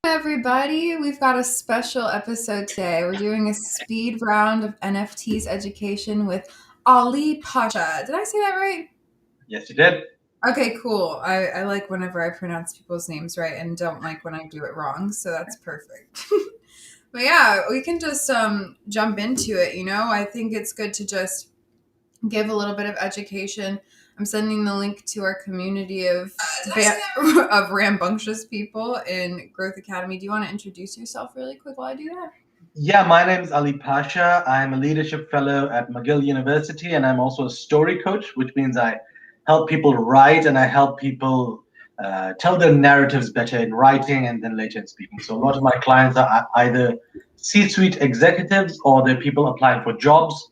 Everybody, we've got a special episode today. We're doing a speed round of NFTs education with Ali Pasha. Did I say that right? Yes, you did. Okay, cool. I like whenever I pronounce people's names right and don't like when I do it wrong, so that's perfect. But yeah, we can just jump into it. I think it's good to just give a little bit of education. I'm sending the link to our community of rambunctious people in Growth Academy. Do you want to introduce yourself really quick while I do that? Yeah, my name is Ali Pasha. I'm a leadership fellow at McGill University, and I'm also a story coach, which means I help people write and I help people tell their narratives better in writing and then later in speaking. So a lot of my clients are either C-suite executives or they're people applying for jobs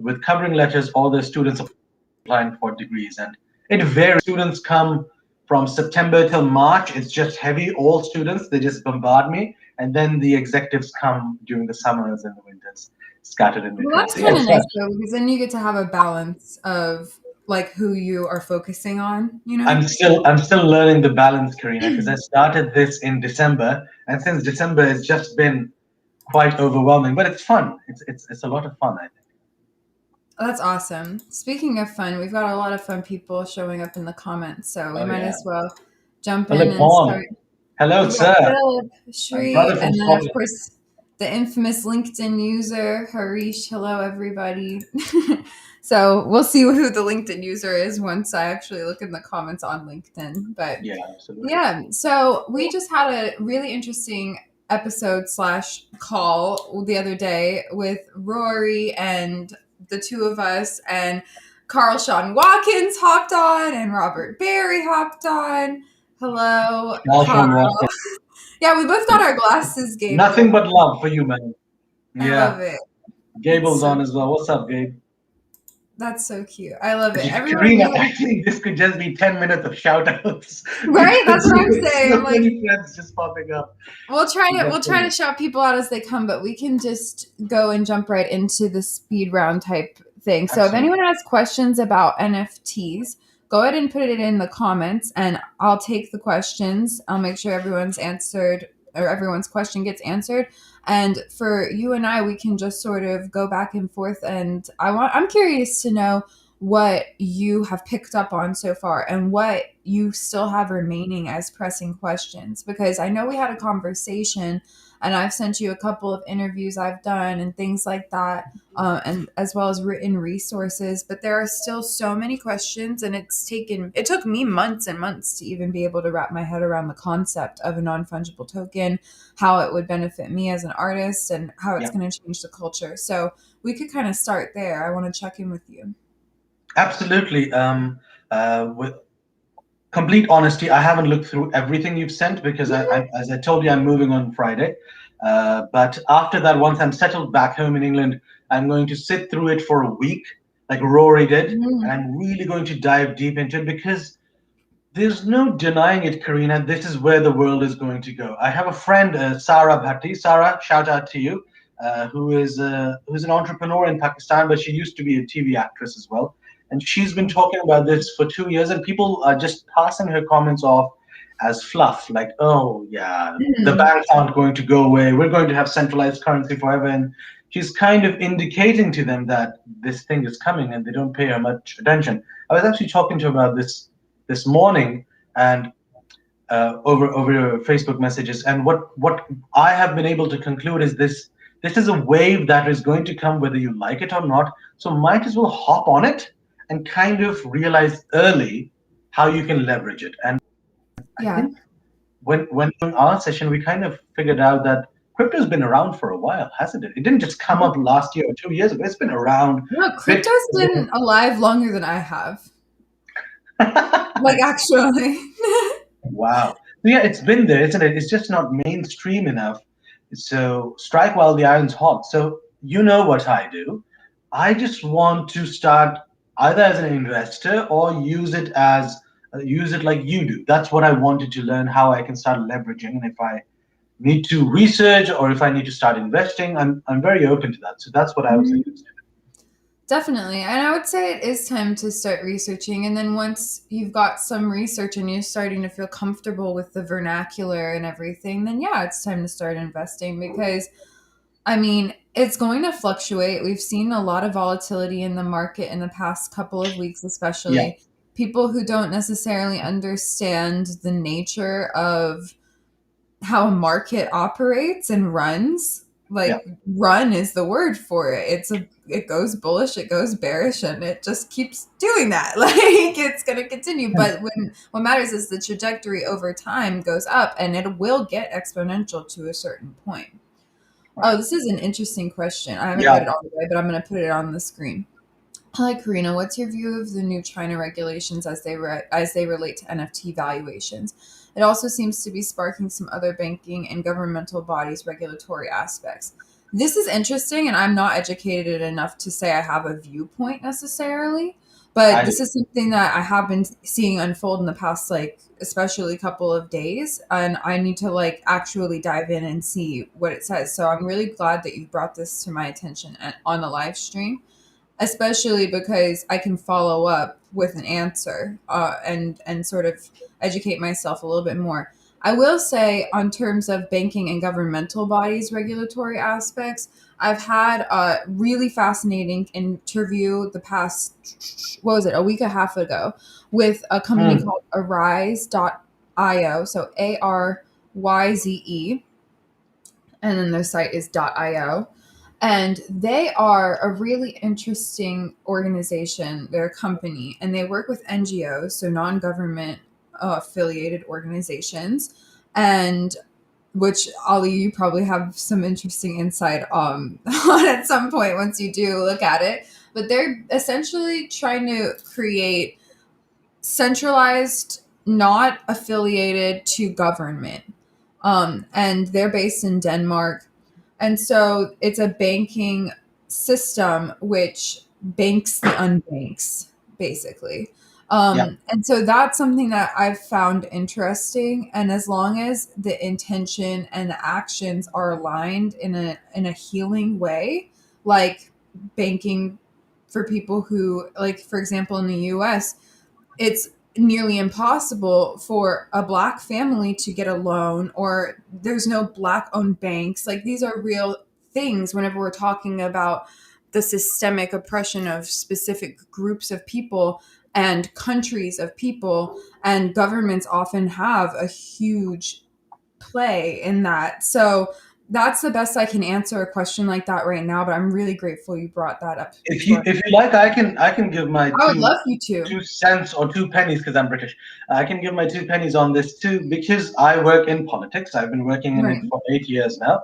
with covering letters, or they're students applying for degrees. And it varies. Students come from September till March. It's just heavy. All students, they just bombard me. And then the executives come during the summers and the winters, scattered in Well, between. that's So kind yeah, of nice though, because then you get to have a balance of like who you are focusing on. I'm still learning the balance, Karina, because I started this in December, and since December it's just been quite overwhelming. But it's fun. It's a lot of fun, I think. Oh, that's awesome. Speaking of fun, we've got a lot of fun people showing up in the comments, so we Oh might yeah. as well jump in Philip and Horn. start. Hello, We've got sir. Philip, My Shri, brother from and then of Scotland. course the infamous LinkedIn user, Harish. Hello, everybody. So we'll see who the LinkedIn user is once I actually look in the comments on LinkedIn. But Yeah, absolutely. yeah, so we just had a really interesting episode slash call the other day with Rory and the two of us, and Carl Sean Watkins hopped on and Robert Barry hopped on. Hello, Alshon Carl. Watkins. Yeah, we both got our glasses game Nothing going. but love for you, man. I Yeah. love it. It's Gable's so on as well. What's up, Gabe? that's so cute. I love it. Everyone Karina, you actually, this could just be 10 minutes of shout outs right? That's because what I'm saying. so I'm like, many friends just popping up. we'll try You to get we'll try to finished. shout people out as they come, but we can just go and jump right into the speed round type thing. So if Absolutely. anyone has questions about NFTs, go ahead and put it in the comments and I'll take the questions. I'll make sure everyone's answered or everyone's question gets answered. And for you and I, we can just sort of go back and forth, and I'm curious to know what you have picked up on so far and what you still have remaining as pressing questions, because I know we had a conversation and I've sent you a couple of interviews I've done and things like that, and as well as written resources, but there are still so many questions, and it took me months and months to even be able to wrap my head around the concept of a non-fungible token, how it would benefit me as an artist, and how it's Yeah, going to change the culture. So we could kind of start there. I want to check in with you. absolutely. With complete honesty, I haven't looked through everything you've sent because as I told you, I'm moving on Friday. But after that, once I'm settled back home in England, I'm going to sit through it for a week, like Rory did, and Mm. I'm really going to dive deep into it because there's no denying it, Karina. This is where the world is going to go. I have a friend, Sarah Bhatti. Sarah, shout out to you, who's an entrepreneur in Pakistan, but she used to be a TV actress as well. And she's been talking about this for 2 years, and people are just passing her comments off as fluff, like, "Oh yeah, the Mhm. banks aren't going to go away. We're going to have centralized currency forever." And she's kind of indicating to them that this thing is coming, and they don't pay her much attention. I was actually talking to her about this morning, and over Facebook messages. And what I have been able to conclude is this is a wave that is going to come whether you like it or not. So might as well hop on it and kind of realize early how you can leverage it. And I Yeah. think when in our session we kind of figured out that crypto's been around for a while, hasn't it? It didn't just come up last year or 2 years ago. It's been around. No, Bit. crypto's been alive longer than I have. Like actually. Wow. So yeah, it's been there, isn't it? It's just not mainstream enough. So strike while the iron's hot. So you know what I do. I just want to start either as an investor or use it like you do. That's what I wanted to learn, how I can start leveraging. And if I need to research or if I need to start investing, I'm very open to that. So that's what I was interested Definitely. And I would say it is time to start researching. And then once you've got some research and you're starting to feel comfortable with the vernacular and everything, then yeah, it's time to start investing because, I mean, it's going to fluctuate. We've seen a lot of volatility in the market in the past couple of weeks, Yeah, especially people who don't necessarily understand the nature of how a market operates and runs. yeah. Like run is the word for it. It goes bullish, it goes bearish, and it just keeps doing that. Like it's gonna continue. Hmm. But when what matters is the trajectory over time goes up and it will get exponential to a certain point. Oh, Right. this is an interesting question. I haven't read Yeah, it all the way, but I'm gonna put it on the screen. Hi, Karina. What's your view of the new China regulations as they relate to NFT valuations? It also seems to be sparking some other banking and governmental bodies' regulatory aspects. This is interesting, and I'm not educated enough to say I have a viewpoint necessarily. But I this is something that I have been seeing unfold in the past, like especially couple of days, and I need to like actually dive in and see what it says. So I'm really glad that you brought this to my attention on the live stream, especially because I can follow up with an answer and sort of educate myself a little bit more. I will say, on terms of banking and governmental bodies regulatory aspects, I've had a really fascinating interview the past, what was it, a week and a half ago, with a company Hmm. called Arise.io. So ARYZE, and then their site is .io, and they are a really interesting organization. They're a company and they work with NGOs, so non-government affiliated organizations, and which Ali, you probably have some interesting insight on at some point once you do look at it. But they're essentially trying to create centralized, not affiliated to government. And they're based in Denmark. And so it's a banking system which banks the unbanks, basically. Yeah. And so that's something that I've found interesting. And as long as the intention and the actions are aligned in a healing way, like banking for people who, like for example in the US, it's nearly impossible for a black family to get a loan, or there's no black owned banks. Like these are real things whenever we're talking about the systemic oppression of specific groups of people and countries of people, and governments often have a huge play in that. So that's the best I can answer a question like that right now, but I'm really grateful you brought that up to our. If you like, I can give my I would love you to. 2 cents or 2 pennies because I'm British. I can give my 2 pennies on this too because I work in politics. I've been working in it Right. for 8 years now.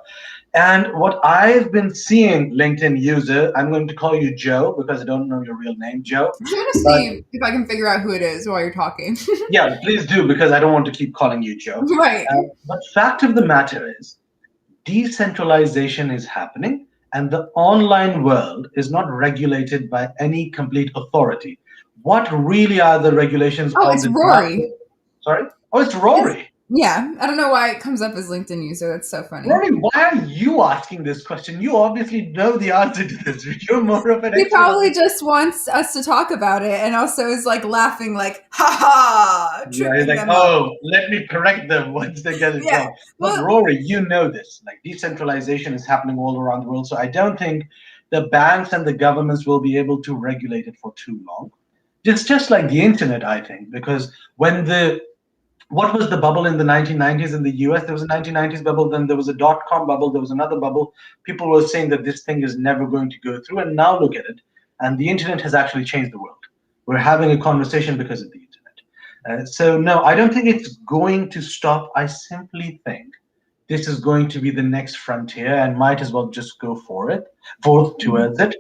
And what I've been seeing, LinkedIn user, I'm going to call you Joe because I don't know your real name, Joe. I'm gonna But see if I can figure out who it is while you're talking. yeah, please do because I don't want to keep calling you Joe. Right. But fact of the matter is, decentralization is happening, and the online world is not regulated by any complete authority. What really are the regulations Oh, on it's the dark web? Rory. Sorry? Oh, it's It's, Rory. yeah, I don't know why it comes up as LinkedIn user. That's so funny. Rory, why are you asking this question? You obviously know the answer to this. You're more of an He expert on probably this. just wants us to talk about it, and also is like laughing, like "ha ha," Yeah, he's tripping like, them up. oh, let me correct them once they get it Yeah. wrong. But Well, Rory, you know this. Like decentralization is happening all around the world. So I don't think the banks and the governments will be able to regulate it for too long. Just like the internet, I think, because when the what was the bubble in the 1990s in the US? There was a 1990s bubble, then there was a dot-com bubble, there was another bubble. People were saying that this thing is never going to go through, and now look at it. And the internet has actually changed the world. We're having a conversation because of the internet. So no, I don't think it's going to stop. I simply think this is going to be the next frontier and might as well just go for it, forth towards it.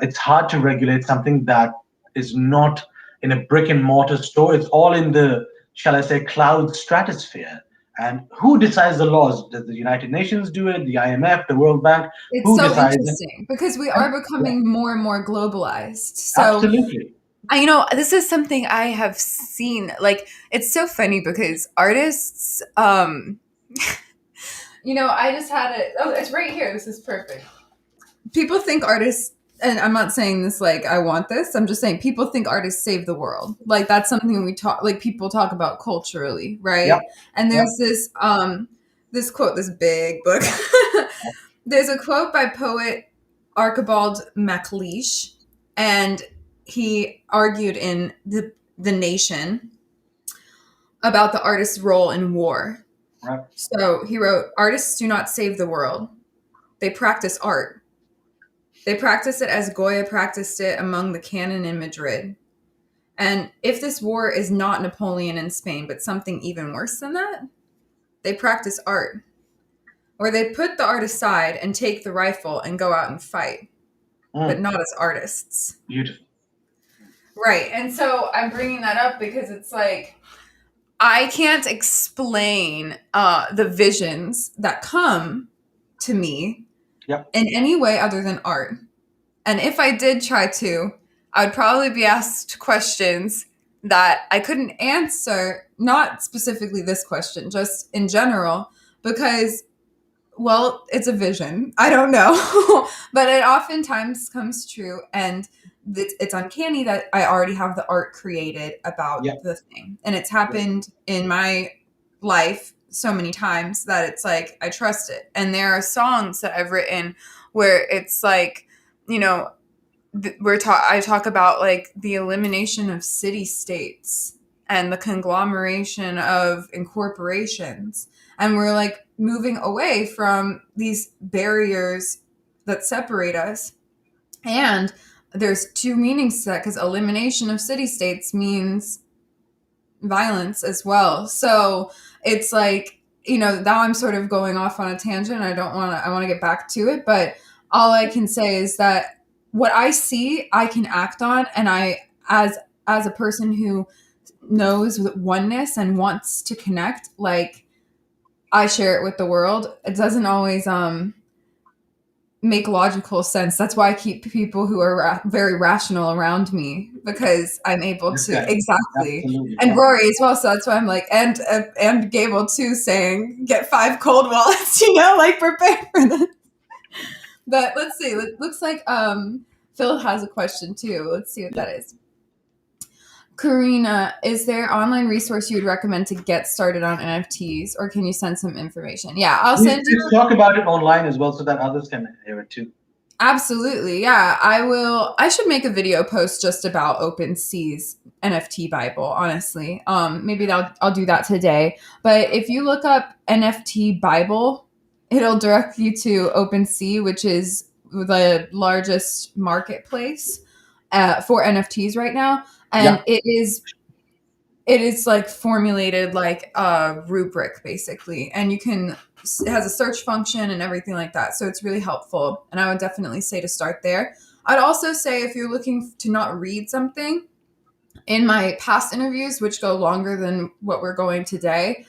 It's hard to regulate something that is not in a brick and mortar store. It's all in the, shall I say, cloud stratosphere. And who decides the laws? Does the United Nations do it? The IMF, the World Bank? it's Who so decides it? interesting because we And are yeah, becoming more and more globalized. So absolutely. this is something I have seen. Like, it's so funny because artists, I just had it. Oh, it's right here. This is perfect. People think artists and I'm not saying this like I want this. I'm just saying people think artists save the world. Like that's something we talk like people talk about culturally, Yep. right? And Yep. there's this quote, this big book. There's a quote by poet Archibald MacLeish, and he argued in the Nation about the artist's role in war. Right. So he wrote, "Artists do not save the world. They practice art. They practice it as Goya practiced it among the cannon in Madrid. And if this war is not Napoleon in Spain, but something even worse than that, they practice art. Or they put the art aside and take the rifle and go out and fight, but Mm. not as artists." Beautiful. Right. And so I'm bringing that up because it's like, I can't explain the visions that come to me Yep. in any way other than art. And if I did try to, I would probably be asked questions that I couldn't answer, not specifically this question, just in general, because, well, it's a vision. I don't know. But it oftentimes comes true. And it's uncanny that I already have the art created Yep. about the thing. And it's Yep. happened in my life so many times that it's like, I trust it. And there are songs that I've written where it's like, you know, I talk about like the elimination of city states and the conglomeration of incorporations, and we're like moving away from these barriers that separate us. And there's two meanings to that, because elimination of city states means violence as well. So it's like, now I'm sort of going off on a tangent. I want to get back to it, but all I can say is that what I see, I can act on. And as a person who knows oneness and wants to connect, like I share it with the world. It doesn't always, make logical sense. That's why I keep people who are very rational around me, because I'm able to Okay. exactly. Absolutely. And Yeah. Rory as well. So that's why I'm like, and Gable too, saying get 5 cold wallets. Like prepare for this. But let's see. It looks like Phil has a question too. Let's see what Yeah. that is. Carina, is there online resource you would recommend to get started on NFTs, or can you send some information? Yeah, I'll Please, send please you. talk about it online as well so that others can hear it too. Absolutely. Yeah, I will. I should make a video post just about OpenSea's NFT Bible, honestly. Maybe I'll do that today. But if you look up NFT Bible, it'll direct you to OpenSea, which is the largest marketplace for NFTs right now. And Yeah. it is like formulated like a rubric basically, and it has a search function and everything like that, so it's really helpful, and I would definitely say to start there. I'd also say if you're looking to not read something, in my past interviews, which go longer than what we're going today,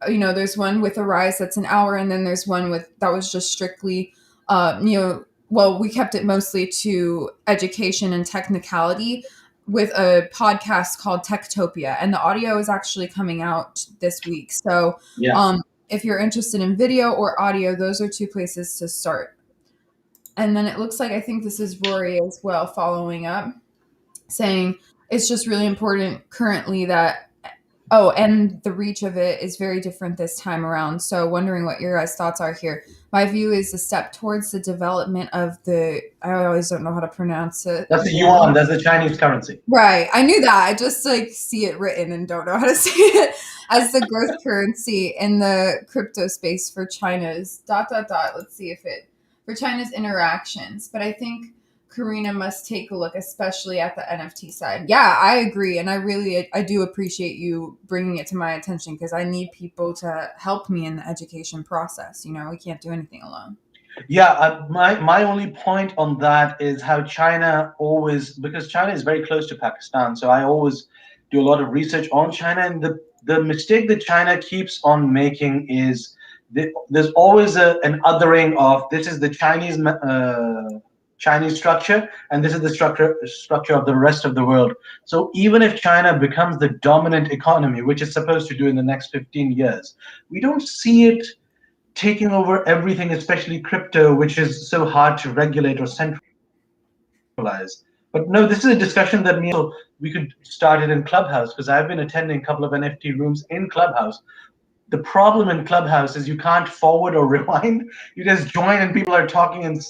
there's one with Arise that's an hour, and then there's one that was just strictly well, we kept it mostly to education and technicality, with a podcast called Techtopia, and the audio is actually coming out this week. So Yeah. if you're interested in video or audio, those are two places to start. And then it looks like, I think this is Rory as well following up, saying it's just really important currently that, oh, and the reach of it is very different this time around. So wondering what your guys' thoughts are here. My view is a step towards the development of I always don't know how to pronounce it. That's the yuan. That's the Chinese currency. Right. I knew that. I just like see it written and don't know how to say it, as the growth currency in the crypto space for China's ... Let's see if for China's interactions. But I think Karina must take a look, especially at the NFT side. Yeah, I agree. And I do appreciate you bringing it to my attention, because I need people to help me in the education process. We can't do anything alone. Yeah, my only point on that is how China always, because China is very close to Pakistan, so I always do a lot of research on China, and the mistake that China keeps on making is there's always an othering of, this is the Chinese structure, and this is the structure of the rest of the world. So even if China becomes the dominant economy, which it's supposed to do in the next 15 years, we don't see it taking over everything, especially crypto, which is so hard to regulate or centralize. realize. But no, this is a discussion that we could start it in Clubhouse because I've been attending a couple of NFT rooms in Clubhouse. The problem in Clubhouse is you can't forward or rewind. You just join and people are talking and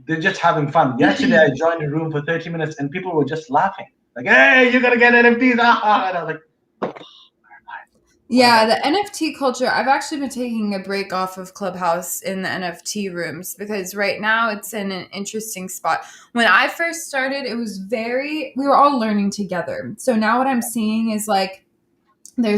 they're just having fun. Yesterday, I joined a room for 30 minutes and people were just laughing. Like, hey, you're going to get NFTs. Ah, and I was like, Yeah, the NFT culture. I've actually been taking a break off of Clubhouse in the NFT rooms because right now it's in an interesting spot. When I first started, we were all learning together. So now what I'm seeing is like there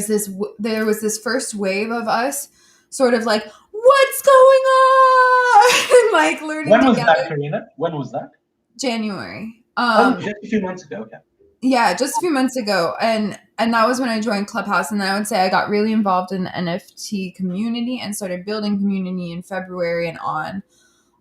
was this first wave of us sort of like, what's going on? Like learning when was together. that, Karina? When was that? January. Oh, just a few months ago. Okay. Yeah, just a few months ago, and that was when I joined Clubhouse, and I would say I got really involved in the NFT community and started building community in February and on.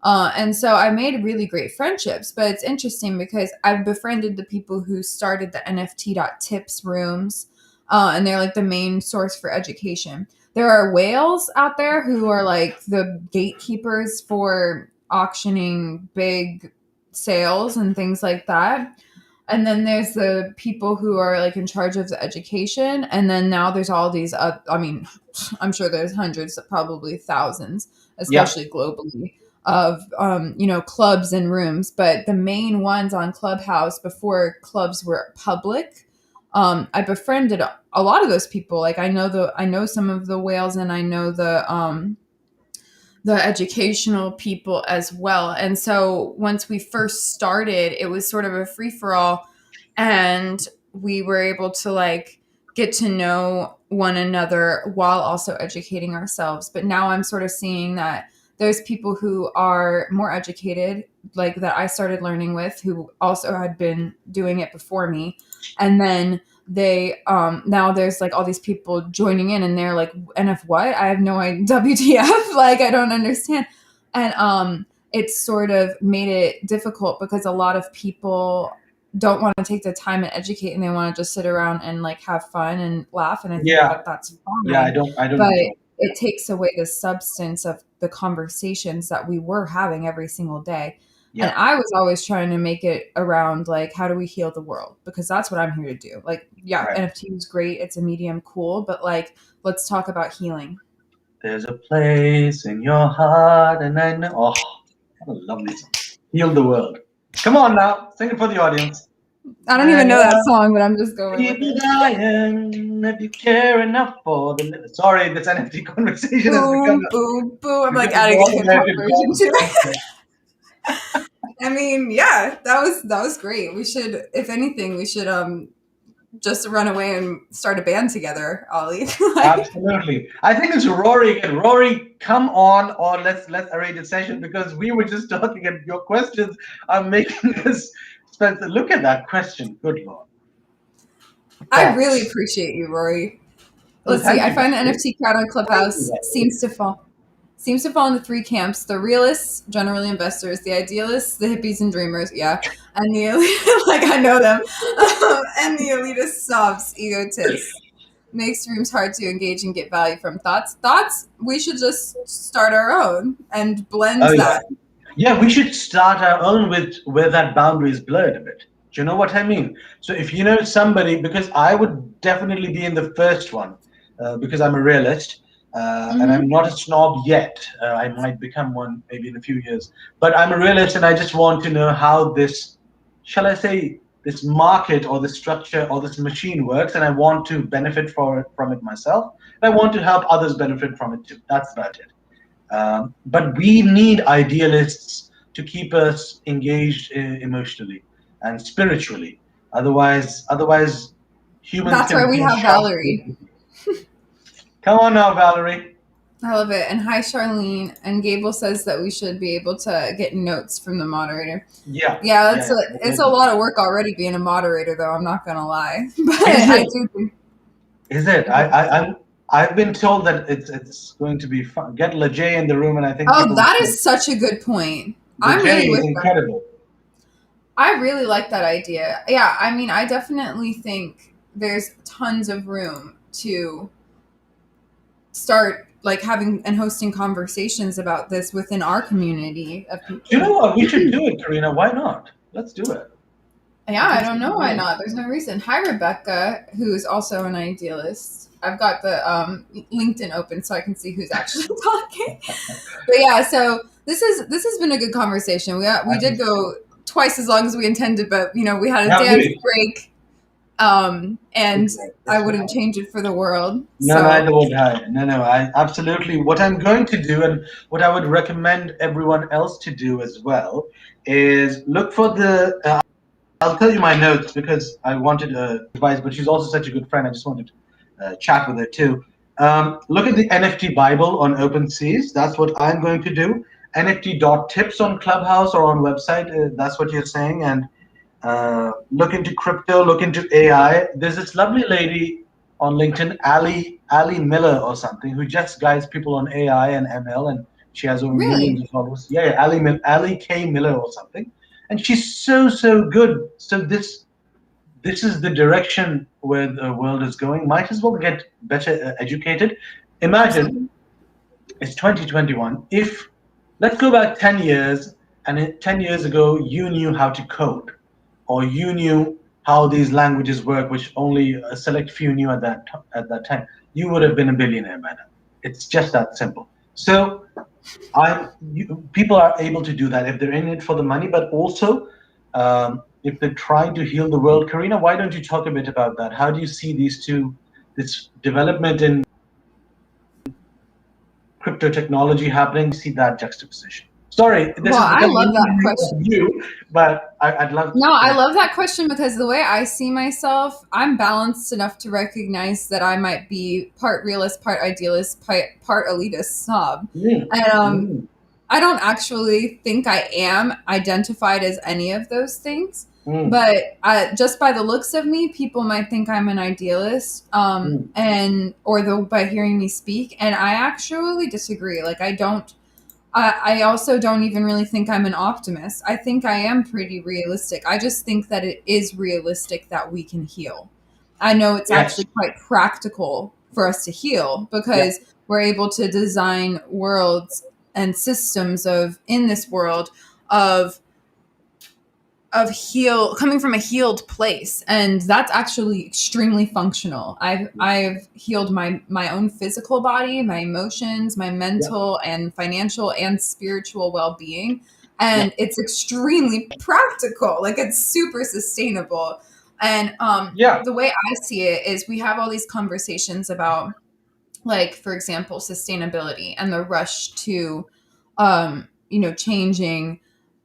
And so I made really great friendships, but it's interesting because I've befriended the people who started the NFT.tips rooms, and they're like the main source for education. There are whales out there who are like the gatekeepers for auctioning big sales and things like that. And then there's the people who are like in charge of the education. And then now there's all these, I mean, I'm sure there's hundreds, probably thousands, Yeah. especially globally, of, clubs and rooms. But the main ones on Clubhouse before clubs were public, I befriended a lot of those people. Like I know some of the whales and I know the educational people as well. And so once we first started, it was sort of a free for all, and we were able to like get to know one another while also educating ourselves. But now I'm sort of seeing that there's people who are more educated, like that I started learning with, who also had been doing it before me. And then they now there's like all these people joining in and they're like, NF what? I have no idea. WTF? Like I don't understand. And it's sort of made it difficult because a lot of people don't want to take the time and educate, and they want to just sit around and like have fun and laugh, and I think Yeah. that that's Yeah. fine. I don't But enjoy. it takes away the substance of the conversations that we were having every single day. And Yeah. I was always trying to make it around like, how do we heal the world? Because that's what I'm here to do. Like, yeah, Right. NFT is great. It's a medium, cool. But like, let's talk about healing. There's a place in your heart, and I know. Oh, what a lovely song. Heal the world. Come on now, sing it for the audience. I don't I even know that love song, but I'm just going with people it. dying if you care enough for the. Sorry, this NFT conversation has Boom, boom, boom. I'm like become a adding a more hip hop American version to it. concept. I mean, yeah, that was great. We should, if anything, we should just run away and start a band together, Ollie. Like, Absolutely. I think it's Rory again. Rory, come on, or let's arrange a session because we were just talking and your questions are making us Spencer. Look at that question. Good Lord. I really Thoughts. appreciate you, Rory. Oh, Let's see. thank I you, find the Valerie. NFT crowd on Thank you, Clubhouse Valerie. seems to fall into three camps: the realists, generally investors; the idealists, the hippies and dreamers. Yeah, and the like I know them, and the elitist snobs, egotists. Makes rooms hard to engage and get value from thoughts. Thoughts. We should just start our own and blend Oh yeah. that. Yeah, we should start our own with where that boundary is blurred a bit. Do you know what I mean? So if you know somebody, because I would definitely be in the first one, because I'm a realist, and I'm Mm-hmm. not a snob yet. I might become one maybe in a few years. But I'm a realist, and I just want to know how this, shall I say, this market or this structure or this machine works, and I want to benefit from it myself. And I want to help others benefit from it too. That's about it. But we need idealists to keep us engaged emotionally and spiritually. Otherwise, humans That's can why we become have short. Valerie. Come on now, Valerie. I love it. And hi, Charlene. And Gable says that we should be able to get notes from the moderator. Yeah, Yeah, yeah, it's a yeah. lot of work already being a moderator, though. I'm not gonna lie, but Is I it? do think. Is it? I've been told that it's going to be fun. Get Lajay in the room, and I think Oh, people will that say is such a good point. I'm Lajay really is with that. incredible. I really like that idea. Yeah, I mean, I definitely think there's tons of room to start like having and hosting conversations about this within our community of Do you people. know what? We should do it, Karina. Why not? Let's do it. Yeah, I I think don't so. know why not. There's no reason. Hi, Rebecca, who's also an idealist. I've got the LinkedIn open so I can see who's actually talking. But yeah, so this has been a good conversation. We I think did so too. go twice as long as we intended, but we had a Have dance we? break, and I That's wouldn't right. change it for the world. No, So neither would I. No, no, I absolutely. What I'm going to do, and what I would recommend everyone else to do as well, is look for the. I'll tell you my notes because I wanted advice, but she's also such a good friend. I just wanted to chat with her too. Look at the NFT Bible on OpenSeas. That's what I'm going to do. NFT.tips on Clubhouse or on website. That's what you're saying, and look into crypto, look into AI. There's this lovely lady on LinkedIn, Ali Miller or something, who just guides people on AI and ML, and she has over millions really, of followers. Yeah, yeah, Ali K Miller or something, and she's so good. So this is the direction where the world is going. Might as well get better educated. Imagine absolutely. it's 2021. If let's go back 10 years, and 10 years ago you knew how to code, or you knew how these languages work, which only a select few knew at that time, you would have been a billionaire by now. It's just that simple. So people are able to do that if they're in it for the money, but also if they're trying to heal the world. Karina, why don't you talk a bit about that? How do you see these two, this development in crypto technology happening? See that juxtaposition. Sorry, this Well, has I become love that mainly of question. you, but I'd love No, I to. love that question because the way I see myself, I'm balanced enough to recognize that I might be part realist, part idealist, part elitist snob. Mm, And mm, I don't actually think I am identified as any of those things. mm, But just by the looks of me, people might think I'm an idealist, mm. and or by hearing me speak. And I actually disagree. Like I don't. I also don't even really think I'm an optimist. I think I am pretty realistic. I just think that it is realistic that we can heal. I know it's Yes. actually quite practical for us to heal Yeah. because we're able to design worlds and systems of in this world of heal coming from a healed place, and that's actually extremely functional. I've healed my own physical body, my emotions, my Yeah. mental and financial and spiritual well-being, Yeah. and it's extremely practical. Like it's super sustainable. And Yeah. the way I see it is we have all these conversations about, like, for example, sustainability and the rush to changing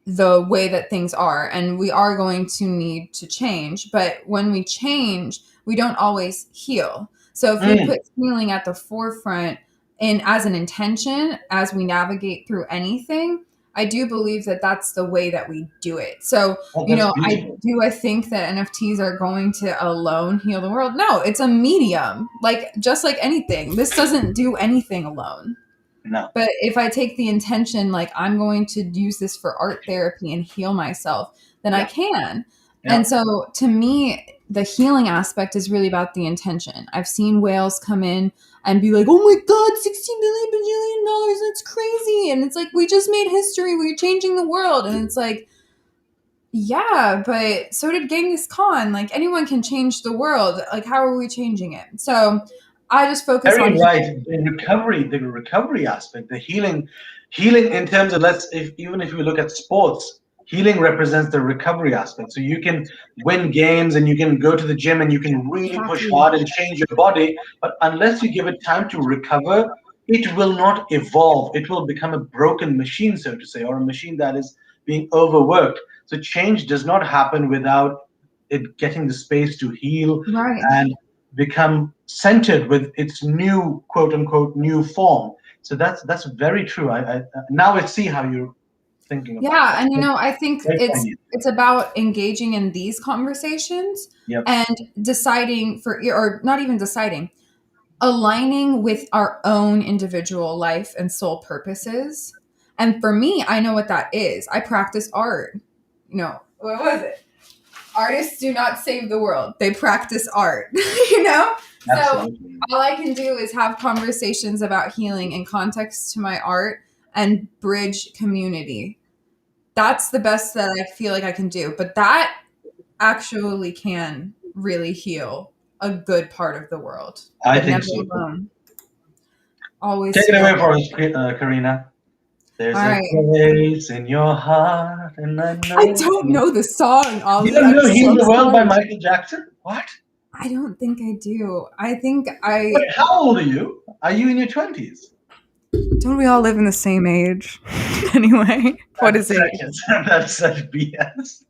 the way that things are, and we are going to need to change, but when we change we don't always heal. So if we Mm. put healing at the forefront in as an intention as we navigate through anything, I do believe that that's the way that we do it. So Oh, that's beautiful. I think that NFTs are going to alone heal the world? No, it's a medium. Like just like anything, this doesn't do anything alone. No. But if I take the intention, like I'm going to use this for art therapy and heal myself, then I Yeah. can. Yeah. And so to me, the healing aspect is really about the intention. I've seen whales come in and be like, oh my God, 60 million bajillion dollars, that's crazy. And it's like, we just made history, we're changing the world. And it's like, yeah, but so did Genghis Khan. Like anyone can change the world. Like, how are we changing it? So I just focus Very on right. The recovery aspect, the healing in terms of, let's if even if we look at sports, healing represents the recovery aspect. So you can win games and you can go to the gym and you can really push exactly hard and change your body, but unless you give it time to recover, it will not evolve. It will become a broken machine, so to say, or a machine that is being overworked. So change does not happen without it getting the space to heal right. and become centered with its new quote unquote new form. So that's very true. I now I see how you're thinking about Yeah, that. and I think Very it's poignant. it's about engaging in these conversations Yep. and deciding or not even deciding, aligning with our own individual life and soul purposes. And for me, I know what that is. I practice art. What was it? Artists do not save the world. They practice art, you know? So Absolutely. all I can do is have conversations about healing in context to my art and bridge community. That's the best that I feel like I can do. But that actually can really heal a good part of the world, I but think never so. alone. Always Take it feel. away for us, Karina. There's All a right. place in your heart, and I I know. don't know the song, You Ollie. don't I'm know "Heal so the World" by sorry. Michael Jackson? What? I don't think I do. I think But I how old are you? Are you in your 20s? don't we all live in the same age? Anyway, what is That's age? such that's such BS.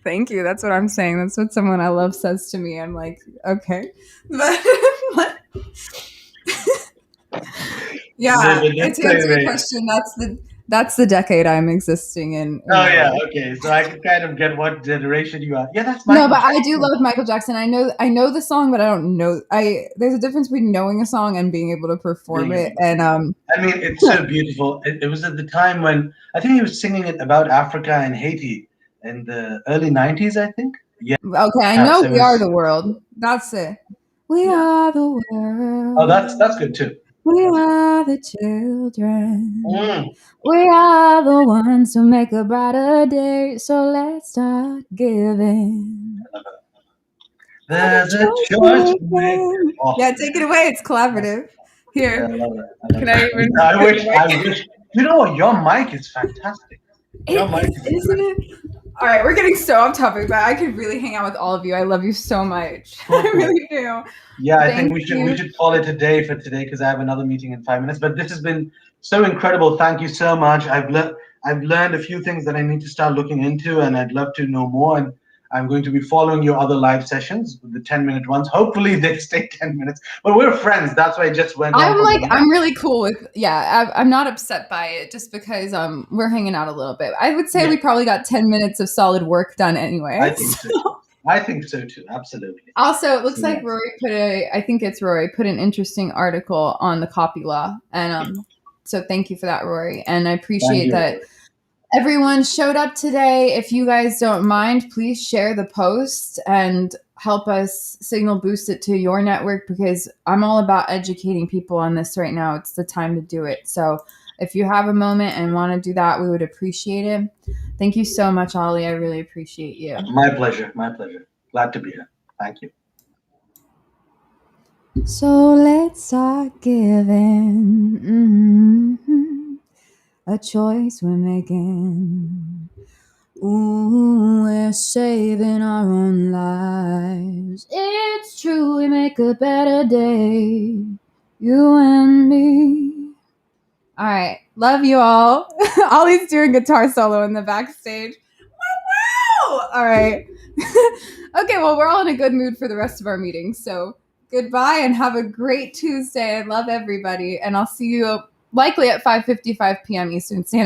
Thank you. That's what I'm saying. That's what someone I love says to me. I'm like, okay. But No, yeah, but and to just answer your anyway. question, that's the decade I'm existing in Oh my yeah, life. okay. So I can kind of get what generation you are. Yeah, that's No, Michael but I do Jackson. love Michael Jackson. I know the song, but I don't know. I There's a difference between knowing a song and being able to perform Being able it. to And sing. I mean, it's so beautiful. It was at the time when I think he was singing it about Africa and Haiti in the early 90s, I think. Yeah, okay, I know so it we are was. the world. That's it. We Yeah. are the Oh, that's good world. too. We That's good. are the children. Mm. We are the ones who make a brighter day. So let's start giving. All the There's a choice choice we to make. can. Oh Yeah, take it man, away. It's collaborative. yeah, Here, I love it. I love can I it. even I put the wish. I mic? wish. You know what? Your mic is fantastic. Your It mic is, is isn't incredible. it? All right, we're getting so off topic, but I could really hang out with all of you. I love you so much. I Cool, cool. really do. Yeah, I think Thank we you. should call it a day for today because I have another meeting in 5 minutes. But this has been so incredible. Thank you so much. I've learned a few things that I need to start looking into, and I'd love to know more. And I'm going to be following your other live sessions, the 10-minute ones. Hopefully they stay 10 minutes. But we're friends. That's why it just went on I'm for like, longer. I'm really cool with, yeah, I'm not upset by it just because we're hanging out a little bit. I would say Yeah, we probably got 10 minutes of solid work done I anyway. think so too. I think so too. Absolutely. Also, it So looks like yeah, Rory I think it's Rory, put an interesting article on the copy law. And so thank you for that, Rory. And I thank appreciate you. that everyone showed up today. If you guys don't mind, please share the post and help us signal boost it to your network because I'm all about educating people on this right now. It's the time to do it. So if you have a moment and want to do that, we would appreciate it. Thank you so much, Ollie. I really appreciate you. My pleasure. My pleasure. Glad to be here. Thank you. So let's start giving. A choice we're making. Ooh, we're saving our own lives. It's true, we make a better day. You and me. All right, love you all. Ollie's doing guitar solo in the backstage. Wow! All right. Okay, well, we're all in a good mood for the rest of our meeting. So goodbye and have a great Tuesday. I love everybody, and I'll see you likely at 5:55 p.m. Eastern Standard